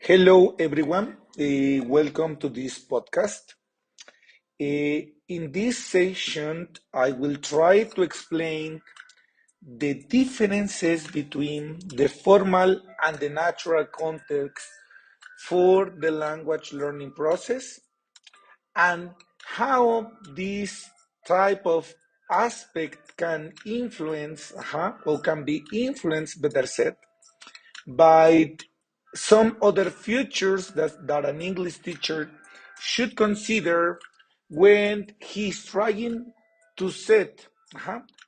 Hello, everyone. Welcome to this podcast. In this session, I will try to explain the differences between the formal and the natural context for the language learning process and how this type of aspect can influence, or can be influenced, better said, by some other features that an English teacher should consider when he's trying to set,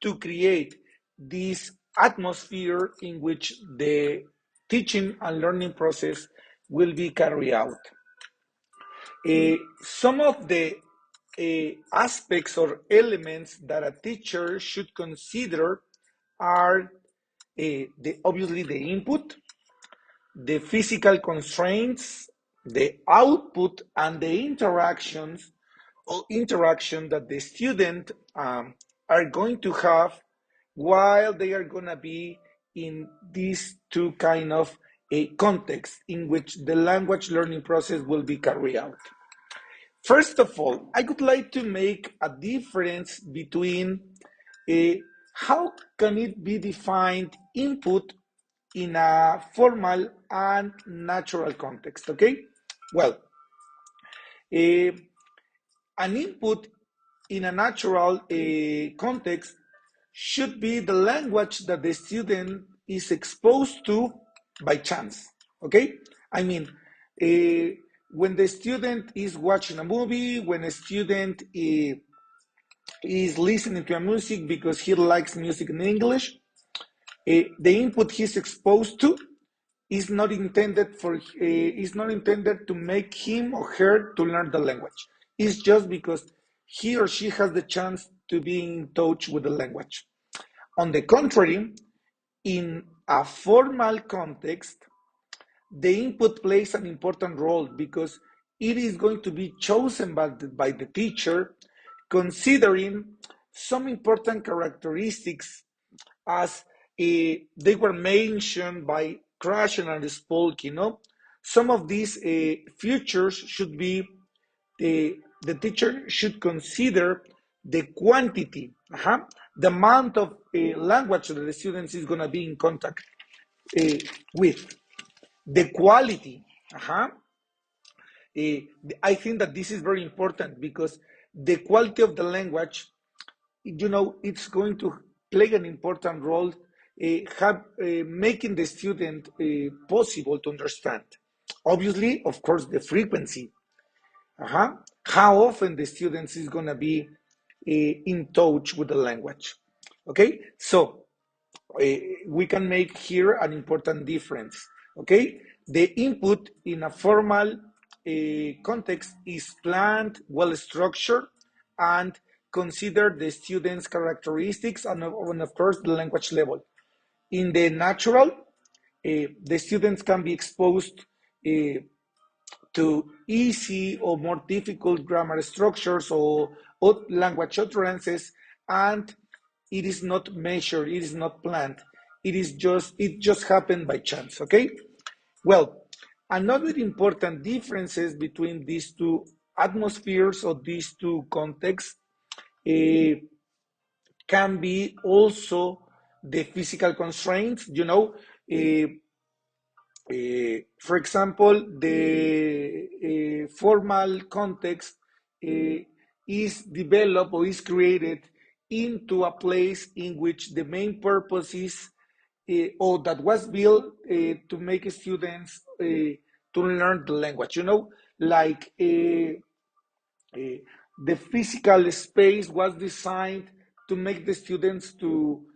to create this atmosphere in which the teaching and learning process will be carried out. Some of the aspects or elements that a teacher should consider are obviously the input, the physical constraints, the output, and the interactions or interaction that the student are going to have while they are going to be in these two kind of a context in which the language learning process will be carried out. First of all, I would like to make a difference between how can it be defined input in a formal and natural context, okay? Well, uh, an input in a natural context should be the language that the student is exposed to by chance, okay? I mean, when the student is watching a movie, when a student is listening to a music because he likes music in English, the input he's exposed to is not intended to make him or her to learn the language. It's just because he or she has the chance to be in touch with the language. On the contrary, in a formal context, the input plays an important role because it is going to be chosen by the teacher considering some important characteristics as they were mentioned by Krashen and Spolk. Some of these features should be the teacher should consider the quantity, the amount of language that the students is going to be in contact uh, with, the quality. Uh, I think that this is very important because the quality of the language, it's going to play an important role, making the student possible to understand. Obviously, of course, the frequency, how often the students is going to be in touch with the language. Okay, so we can make here an important difference. Okay, the input in a formal context is planned, well structured, and consider the student's characteristics and of course the language level. In the natural, the students can be exposed to easy or more difficult grammar structures or language utterances, and it is not measured, it is not planned, it just happened by chance. Okay, well, another important differences between these two atmospheres or these two contexts uh, can be also the physical constraints. For example, the formal context is developed or is created into a place in which the main purpose is, or that was built to make students to learn the language. Like uh, the physical space was designed to make the students to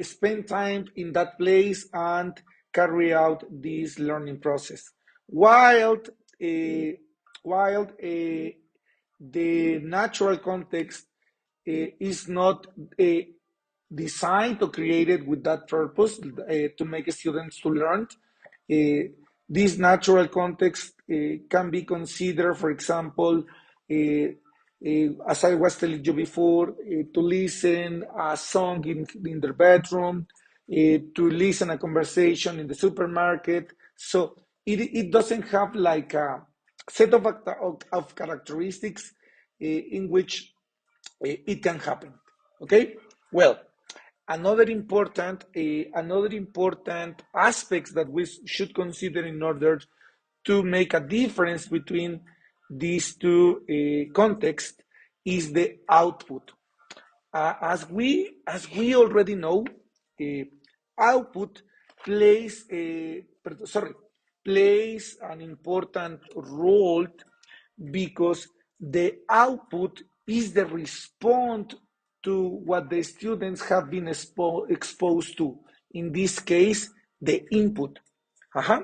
spend time in that place and carry out this learning process. While the natural context is not designed or created with that purpose to make students to learn. This natural context can be considered, for example, as I was telling you before, to listen a song in their bedroom, to listen a conversation in the supermarket. So it doesn't have like a set of characteristics in which it can happen. Okay, well, another important aspects that we should consider in order to make a difference between these two contexts is the output. As we already know, uh, output plays plays an important role because the output is the response to what the students have been exposed to. In this case, the input. Uh-huh.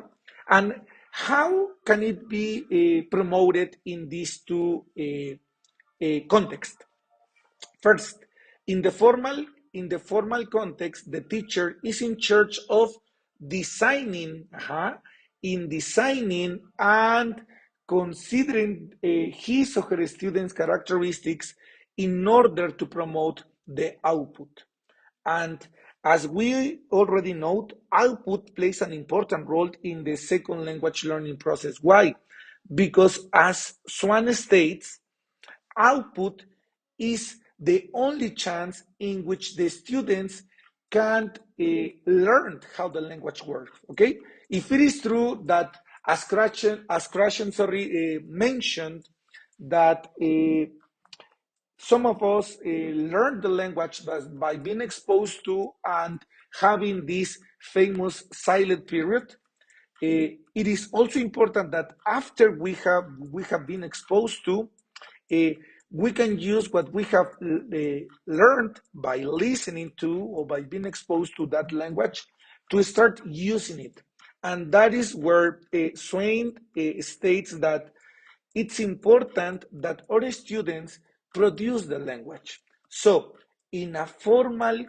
And how can it be promoted in these two contexts? First, in the formal in the formal context, the teacher is in charge of designing, in designing and considering his or her students' characteristics in order to promote the output. And as we already know, output plays an important role in the second language learning process. Why? Because as Swan states, output is the only chance in which the students can learn how the language works. Okay, if it is true that as Krashen mentioned that some of us learn the language by being exposed to and having this famous silent period. It is also important that after we have been exposed to, uh, we can use what we have learned by listening to or by being exposed to that language to start using it. And that is where Swain states that it's important that our students produce the language. So, in a formal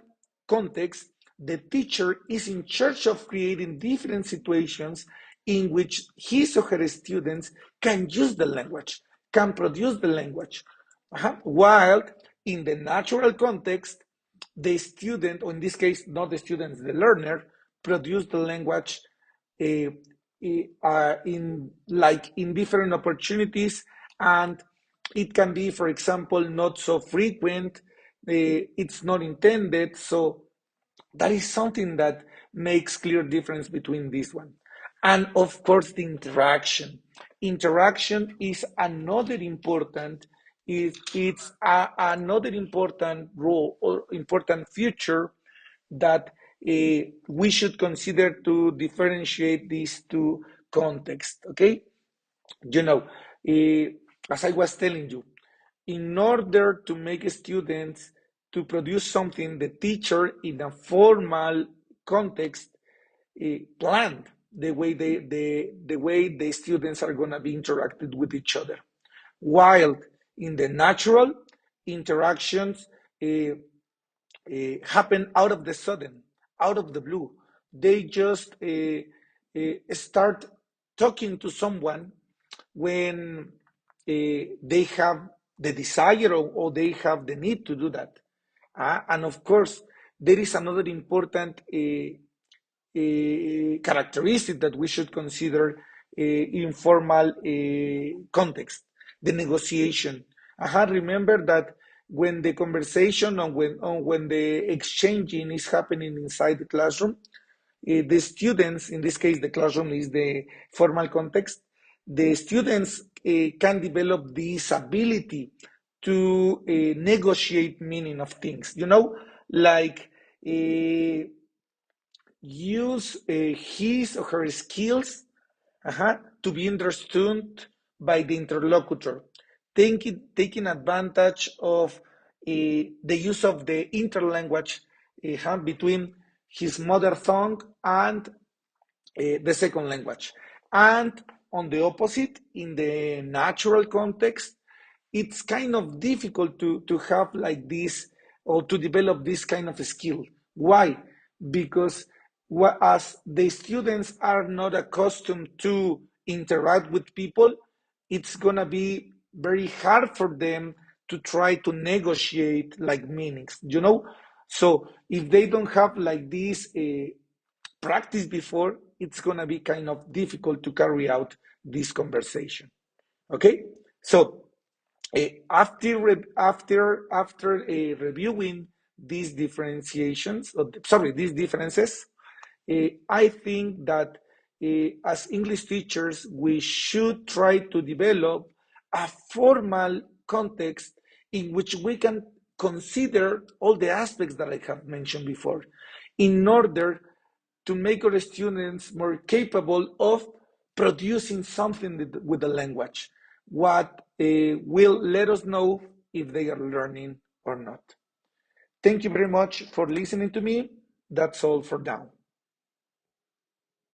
context, the teacher is in charge of creating different situations in which his or her students can use the language, can produce the language. While in the natural context, the student, or in this case, not the student, the learner, produce the language uh, in different opportunities, and it can be, for example, not so frequent. It's not intended, so that is something that makes clear difference between this one. And of course, the interaction is another important, another important role or important feature that we should consider to differentiate these two contexts. Okay, you know, as I was telling you, in order to make students to produce something, the teacher in a formal context planned the way the students are going to be interacted with each other. While in the natural interactions happen out of the sudden, out of the blue. They just start talking to someone when they have the desire or they have the need to do that. And of course, there is another important characteristic that we should consider in formal context, the negotiation. Remember that when the conversation when the exchanging is happening inside the classroom, the students, in this case, the classroom is the formal context, the students can develop this ability to negotiate meaning of things, like use his or her skills to be understood by the interlocutor, taking advantage of the use of the interlanguage between his mother tongue and the second language. And on the opposite, in the natural context, it's kind of difficult to have like this or to develop this kind of skill. Why? Because as the students are not accustomed to interact with people, it's gonna be very hard for them to try to negotiate like meanings, So if they don't have like this practice before, it's going to be kind of difficult to carry out this conversation. Okay, so after reviewing these differentiations, these differences, I think that as English teachers, we should try to develop a formal context in which we can consider all the aspects that I have mentioned before, in order to make our students more capable of producing something with the language, what will let us know if they are learning or not. Thank you very much for listening to me. That's all for now.